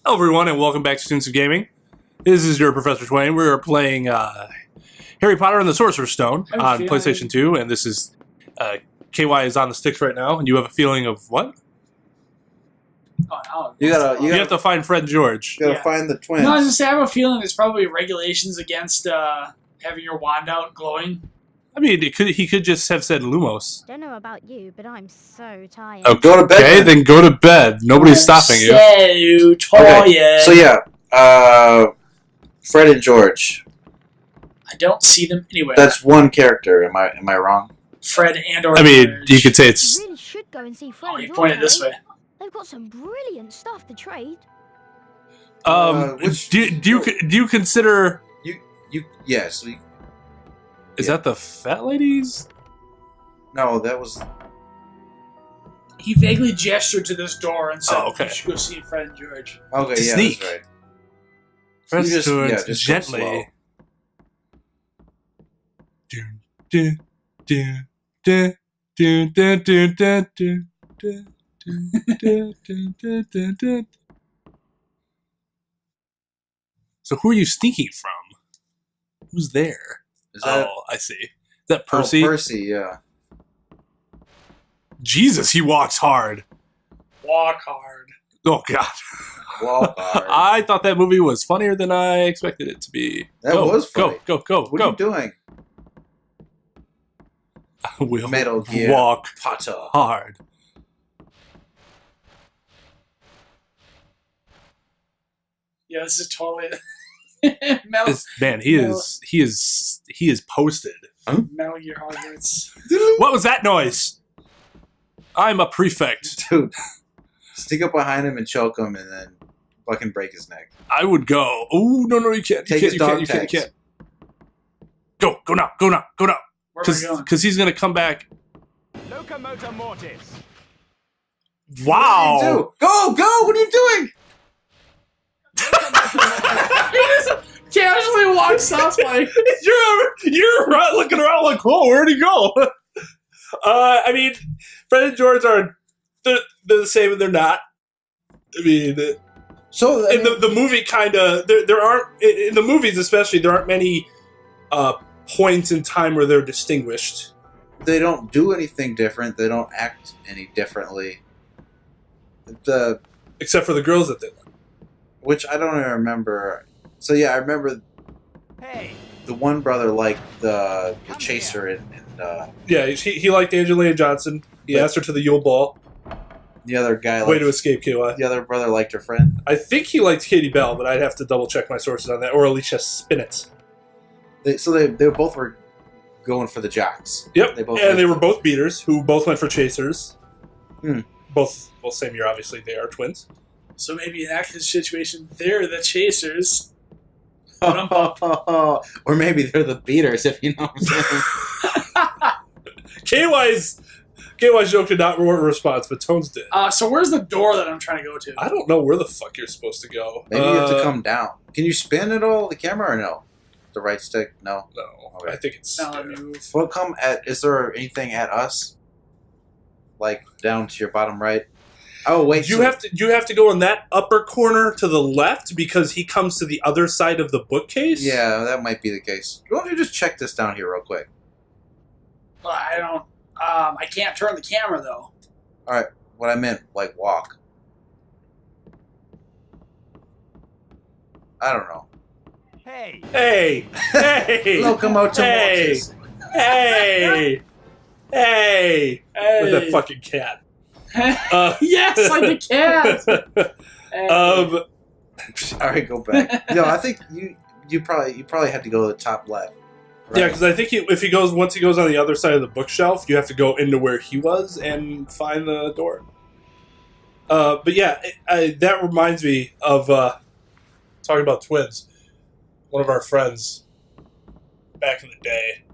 Hello, everyone, and welcome back to Students of Gaming. This is your Professor Twain. We're playing Harry Potter and the Sorcerer's Stone on PlayStation 2, and this is KY is on the sticks right now, and you have a feeling of what? You have to find Fred and George. You gotta find the twins. No, I was just saying, I have a feeling there's probably regulations against having your wand out glowing. I mean, he could just have said Lumos. Don't know about you, but I'm so tired. Oh, go to bed. Okay, then go to bed. Nobody's stopping you. Okay. So yeah, Fred and George. I don't see them anywhere. That's one character. Am I wrong? Fred and or I mean, George. you could say it's. You really should go and see Fred. Oh, you and pointed George, this eh? way. They've got some brilliant stuff to trade. Do you consider? Yes. Is that the fat ladies? No, that was. He vaguely gestured to this door and said, Oh, okay. "You should go see Fred and George." Okay, To yeah, sneak. that's right. Press You just- to it yeah, just go slow. gently. Dun, dun, dun, dun, dun, dun, dun, dun, dun, dun, dun, dun, dun, dun, dun. So who are you sneaking from? Who's there? Is that I see. Is that Percy? Oh, Percy, yeah. Jesus, he walks hard. Walk hard. Oh, God. Walk hard. I thought that movie was funnier than I expected it to be. That was funny. Go. What are you doing? We'll Metal Gear. walk Potter. hard. Yeah, this is totally Metal, Man, he is posted. Metal Gear Hogwarts. What was that noise? I'm a prefect. Dude, sneak up behind him and choke him, and then fucking break his neck. I would go. Oh no, you can't. Take his dog tags. Go now. Where are we going? Because he's gonna come back. Locomotor Mortis. Wow. What do you do? Go! What are you doing? He just casually walks off like You're right looking around like, whoa, where'd he go? I mean, Fred and George are they're the same and they're not. I mean, So in the movie, kind of there aren't in the movies especially there aren't many points in time where they're distinguished. they don't do anything different. They don't act any differently. Except for the girls that they like. Which I don't even remember. So yeah, I remember Hey, the one brother liked the chaser and Yeah, he liked Angelina Johnson. He asked her to the Yule Ball. the other guy Way liked, to escape, KY. the other brother liked her friend. I think he liked Katie Bell, but I'd have to double check my sources on that. Or Alicia Spinett. They both were going for the jocks. Yep, They both and they were liked- both beaters who both went for chasers. Hmm. Both same year, obviously. They are twins. so maybe in that situation, they're the chasers. or maybe they're the beaters, if you know what I'm saying. KY's joke did not warrant a response, but Tones did. So where's the door that I'm trying to go to? I don't know where the fuck you're supposed to go. Maybe you have to come down. Can you spin at all, the camera, or no? The right stick? No. No, Okay. I think it's. Now let me move. Well, come at. Is there anything at us? Like down to your bottom right? Oh wait, You have to go in that upper corner to the left because he comes to the other side of the bookcase. Yeah, that might be the case. Why don't you just check this down here real quick? Well, I don't. I can't turn the camera though. All right, what I meant, like walk. I don't know. hey, Hey! Locomotive Hey! Mortis. Hey! Hey! With that fucking cat. Yes, like the cat. Hey. All right, go back. No, I think you probably had to go to the top left. Right? Yeah, because I think once he goes on the other side of the bookshelf, you have to go into where he was and find the door. But yeah, that reminds me of talking about twins. One of our friends back in the day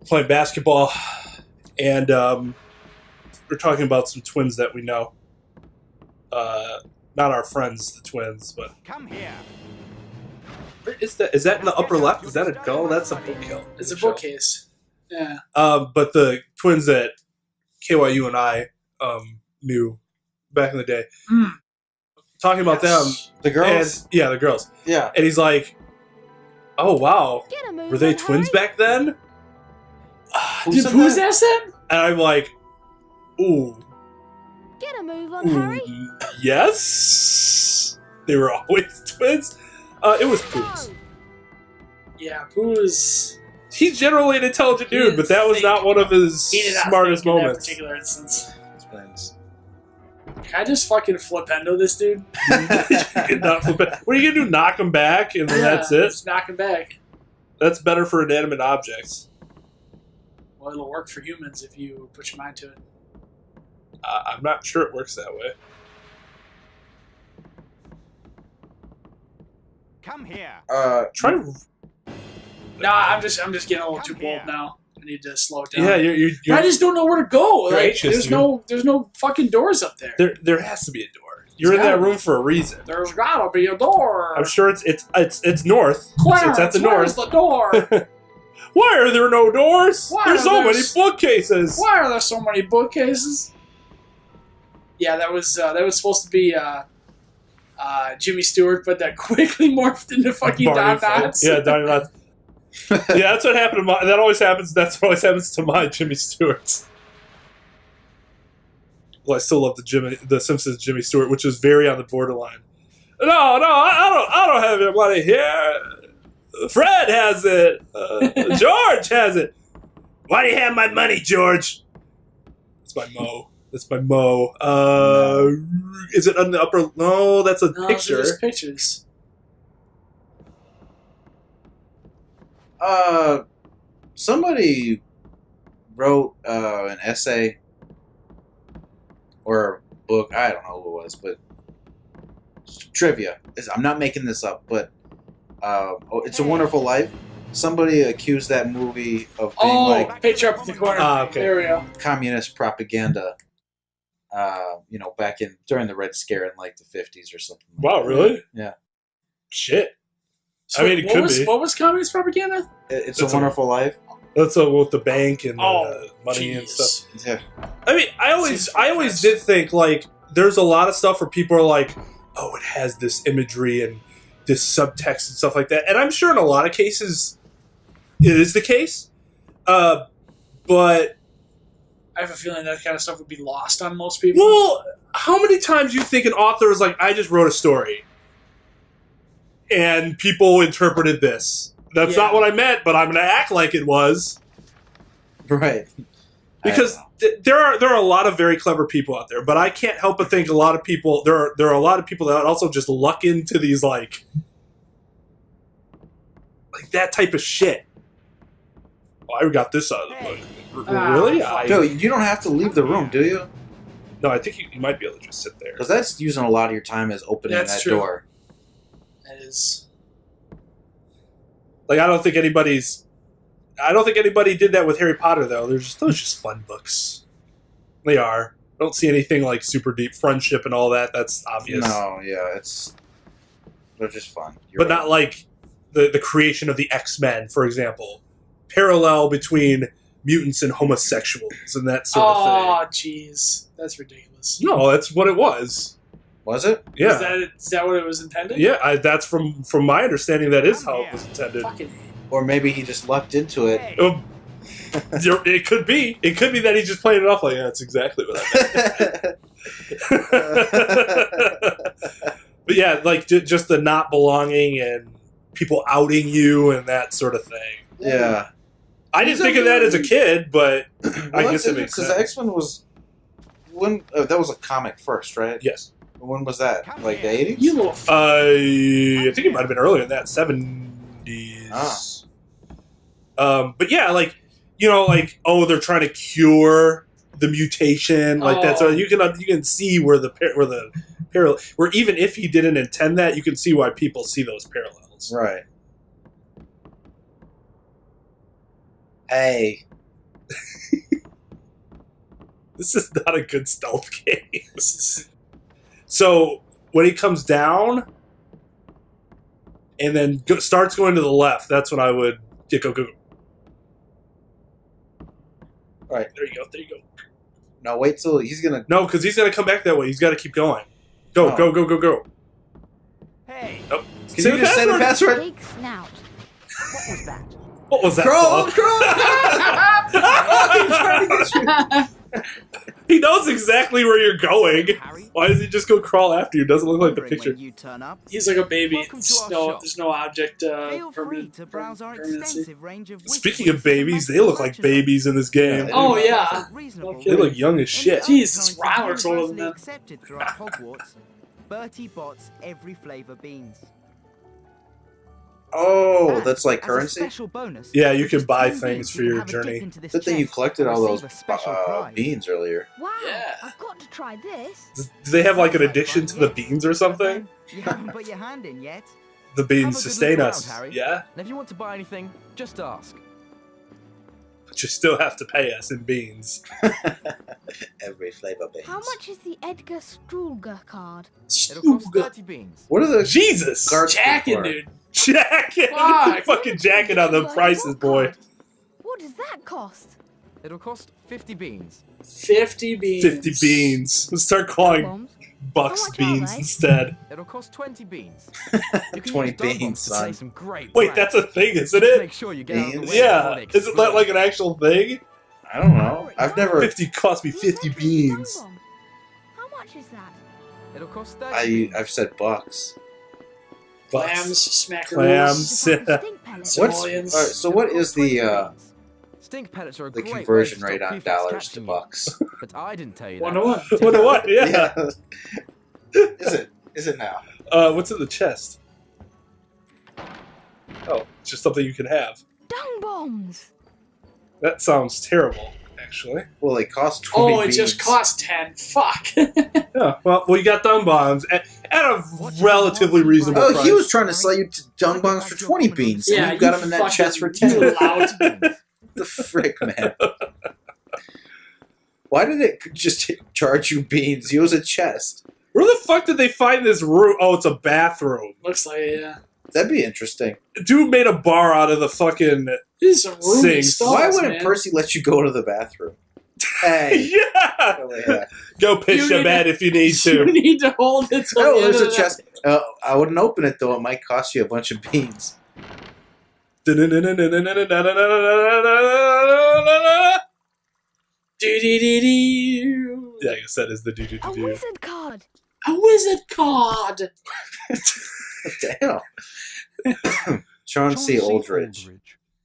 playing basketball, and we're talking about some twins that we know. Not our friends, the twins, but come here. where is that? Is that in the upper left? Is that a go? That's a bookcase. It's a bookcase. Yeah. But the twins that KYU and I knew back in the day. talking about Yes. The them. girls. And, yeah, the girls. Yeah. And he's like, "Oh wow, Get a move were they on, twins Harry. back then?" Did said Pooh's that? ass that? And I'm like, "Ooh, Get a move on, ooh, Harry. yes, they were always twins." It was Pooh's. Go. Yeah, Pooh's. He's generally an intelligent He dude, didn't but that was think- not one of his He did not smartest think in that moments. particular instance. Twins. Can I just fucking flipendo this dude? You could not flip it. What are you gonna do? Knock him back, and then that's it. Just knock him back. That's better for inanimate objects. Well, it'll work for humans if you put your mind to it. I'm not sure it works that way. Come here. Try. Nah, I'm just getting a little too bold now. I need to slow it down. Yeah, you're I just don't know where to go. You're Like, anxious, there's no fucking doors up there. there has to be a door. You're in that room for a reason. There's gotta be a door. I'm sure it's north. Clarence, It's at the where's north. the door? Why are there no doors? Why There's are so there many bookcases. Why are there so many bookcases? Yeah, that was supposed to be Jimmy Stewart, but that quickly morphed into fucking Don Barney Knotts. Yeah, Donnie Knotts. Yeah, that's what happened to my. That always happens. That's what always happens to my Jimmy Stewarts. Well, I still love the Simpsons Jimmy Stewart, which is very on the borderline. No, I don't have any money here. Fred has it. George has it. Why do you have my money, George? That's my Mo. That's my Mo. Is it on the upper? No, that's a No, picture. they're just pictures. Somebody wrote an essay or a book. I don't know who it was, but trivia. I'm not making this up, but It's a Wonderful Life. Somebody accused that movie of being like picture up in the corner. Okay. There we go. communist propaganda. Back during the Red Scare in like the 50s or something. Wow, really? Yeah. Shit. So I mean, it what could was, be. What was communist propaganda? It's It's a Wonderful Life. That's with the bank and Oh, money and stuff. Yeah. I mean, I always did think like there's a lot of stuff where people are like, oh, it has this imagery and this subtext and stuff like that, and I'm sure in a lot of cases it is the case, but I have a feeling that kind of stuff would be lost on most people. well, how many times do you think an author is like, I just wrote a story and people interpreted this? That's Yeah. not what I meant, but I'm going to act like it was. Right. Because there are a lot of very clever people out there, but I can't help but think a lot of people there are a lot of people that also just luck into these like that type of shit. Well, I got this out of the book. Really? No, you don't have to leave the room, do you? No, I think you might be able to just sit there. Because that's using a lot of your time as opening That's that true. door. That is. Like I don't think anybody did that with Harry Potter though. Those just fun books. They are. I don't see anything like super deep friendship and all that. That's obvious. No, yeah, they're just fun. But not like the creation of the X-Men, for example. Parallel between mutants and homosexuals and that sort of Oh, thing. jeez. That's ridiculous. No, that's what it was. Was it? Yeah. Is that what it was intended? Yeah, that's from my understanding that is how it was intended. Fucking. Or maybe he just lucked into it. Hey. It could be. It could be that he's just playing it off like, yeah, that's exactly what I meant. But yeah, like just the not belonging and people outing you and that sort of thing. Yeah. I didn't think of that as a kid, but I guess it makes Because sense. X-Men was when that was a comic first, right? Yes. When was that? Like the 80s? You little. I think it might have been earlier than that, 70s. But yeah, like like they're trying to cure the mutation, like that. So you can see where the parallel, where even if he didn't intend that, you can see why people see those parallels. Right. Hey. This is not a good stealth game. So when he comes down and then starts going to the left, that's when I would go. All right. There you go. Now wait till he's gonna. No, because he's going to come back that way. He's got to keep going. Go, Oh. go, go, go, go. Hey, Oh. Can you just say the password? Big snout. what was that? What was that? Crawl, Paul? He knows exactly where you're going. Harry, Why does he just go crawl after you? Doesn't look like the Wondering picture. when you turn up. He's like a baby. Welcome to It's our no, shop. there's no object Feel free permanent. to browse our permanency. extensive range of Speaking of babies, they look like babies in this game. Oh, yeah. They look young as shit. Jesus, Ryler's older than them. Accepted throughout Hogwarts. Bertie Bott's every flavor beans. Oh, And that's like as a currency? special bonus, Yeah, you for can just buy 10 things beans, for you can your have a dip journey. into this Good thing you chest collected and all receive those a special prize. beans earlier. Wow, Yeah. I've got to try this. Do they have like an addiction to the beans or something? You haven't put your hand in yet. The Have a beans good sustain look us. around, Harry. Yeah, And if you want to buy anything, just ask. but you still have to pay us in beans. Every flavor beans. How much is the Edgar Strulger card? It'll cost Stupid. 30 beans. What are the Jesus! Guards Jacking, for? dude. Jacket! Fuck. Fucking jacket on the Like, prices, what boy. card? What does that cost? It'll cost 50 beans. 50 beans. 50 beans. Let's start calling Bombs? bucks How much are beans they? instead. It'll cost 20 beans. You 20 use dog beans, bombs to play son. some great Wait, pranks. that's a thing, isn't Just it? Make sure you get out of the Beans? way Yeah. before they Isn't that explode. like an actual thing? I don't know. I've never. 50 cost me You 50 mentioned beans. dung bomb. How much is that? It'll cost 30 beans. I've said bucks. Clams, Bucks. smackaroos. Clams. Is it like stink pellets? What's Simoleons. all right, so? What It'll is cost 20 the beans. Stink pellets are a the great way conversion to rate stop on prefects dollars to catching you. bucks? But I didn't tell you 1 that. to 1. What a what? Yeah. Is it? Is it now? What's in the chest? Oh, it's just something you can have. Dung bombs. That sounds terrible, actually. Well, they cost 20 Oh, it beans. just cost 10. Fuck. Yeah, well, you got dung bombs at a relatively reasonable Oh, price. he was trying to sell you dung bombs for 20 beans. Yeah, and you got you them in that fucking- chest for you 10. loud. The frick, man. Why did it just charge you beans? Use a chest. Where the fuck did they find this room? Oh, it's a bathroom. Looks like it, yeah. That'd be interesting. Dude made a bar out of the fucking... This is some roomy Sings. stuff. Why wouldn't man. Percy let you go to the bathroom? Hey. Yeah! Oh, yeah. Go piss You your need bed to- if you need You to. need to hold it till Oh, the end there's of a the- chest. I wouldn't open it, though. It might cost you a bunch of beans. Do-do-do-do. Yeah, I guess that is the A do-do-do-do. wizard card. A wizard card. Damn. Chauncey Aldridge.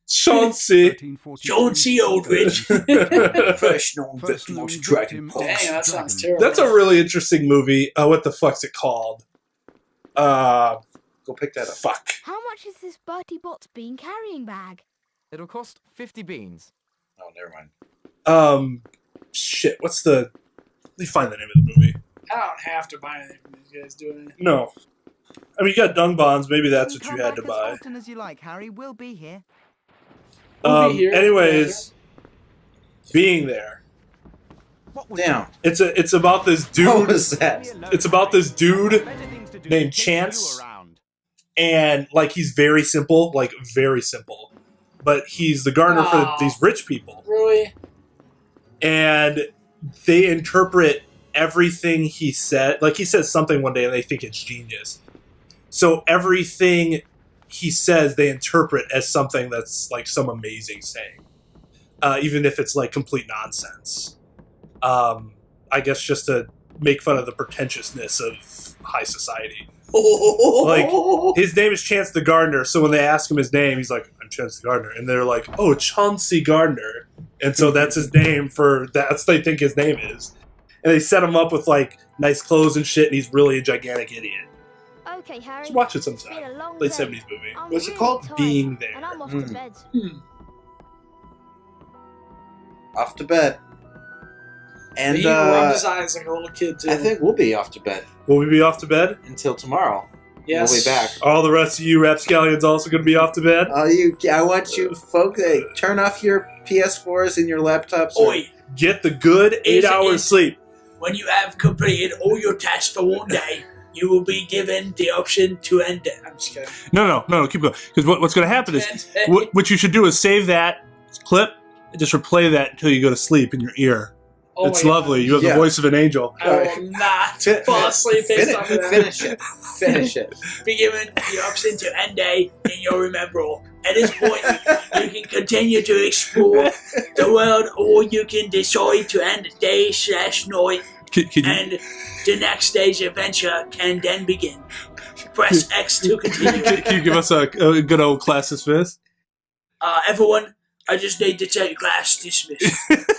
Chauncey. Chauncey Aldridge. First known First victim known of Dragon victim Balls. Dang, that sounds Dragon. terrible. That's a really interesting movie. What the fuck's it called? Go pick that up. Fuck. How much is this Bertie Bott's bean carrying bag? It'll cost 50 beans. Oh, never mind. Shit, what's the... Let me find the name of the movie. I don't have to buy anything from these guys doing it. No. I mean, you got dung bonds. Maybe that's You what can you come had to back buy. As often as you like, Harry. We'll be here. We'll be here. Anyways, being there. What was Damn. It's about this What dude, was that? It's about this dude Better things to do named than chase Chance. you around. and like he's very simple, but he's the gardener for Aw. these rich people, Really? and they interpret everything he said. Like he says something one day, and they think it's genius. So everything he says, they interpret as something that's like some amazing saying, even if it's like complete nonsense. I guess just to make fun of the pretentiousness of high society. Like, his name is Chance the Gardener, so when they ask him his name, he's like, I'm Chance the Gardener. And they're like, oh, Chauncey Gardner. And so that's his name that's what they think his name is. And they set him up with, like, nice clothes and shit, and he's really a gigantic idiot. Okay, Harry. Just watch it It's been sometime. a long Late day. 70s movie. I'm What's it really called? tired, Being There. And I'm off to Hmm. bed. Off to bed. And He rubbed his eyes like a little kid, too. I think we'll be off to bed Will we be off to bed? until tomorrow. yes. We'll be back. All the rest of you rapscallions also going to be off to bed? I want you folks turn off your PS4s and your laptops. Oi, Get the good 8 hours sleep. when you have completed all your tasks for one day, you will be given the option to end it. I'm just kidding. No, keep going. Because what's going to happen is, what you should do is save that clip and just replay that until you go to sleep in your ear. Oh it's my God. lovely. You have Yeah. the voice of an angel. I will not fall asleep based off of that. Finish it. Finish it. Be given the option to end day in your remember. At this point, you can continue to explore the world, or you can decide to end the day/night, Can you, and the next stage adventure can then begin. Press X to continue. can you give us a good old class dismiss? Everyone, I just need to take class dismissed.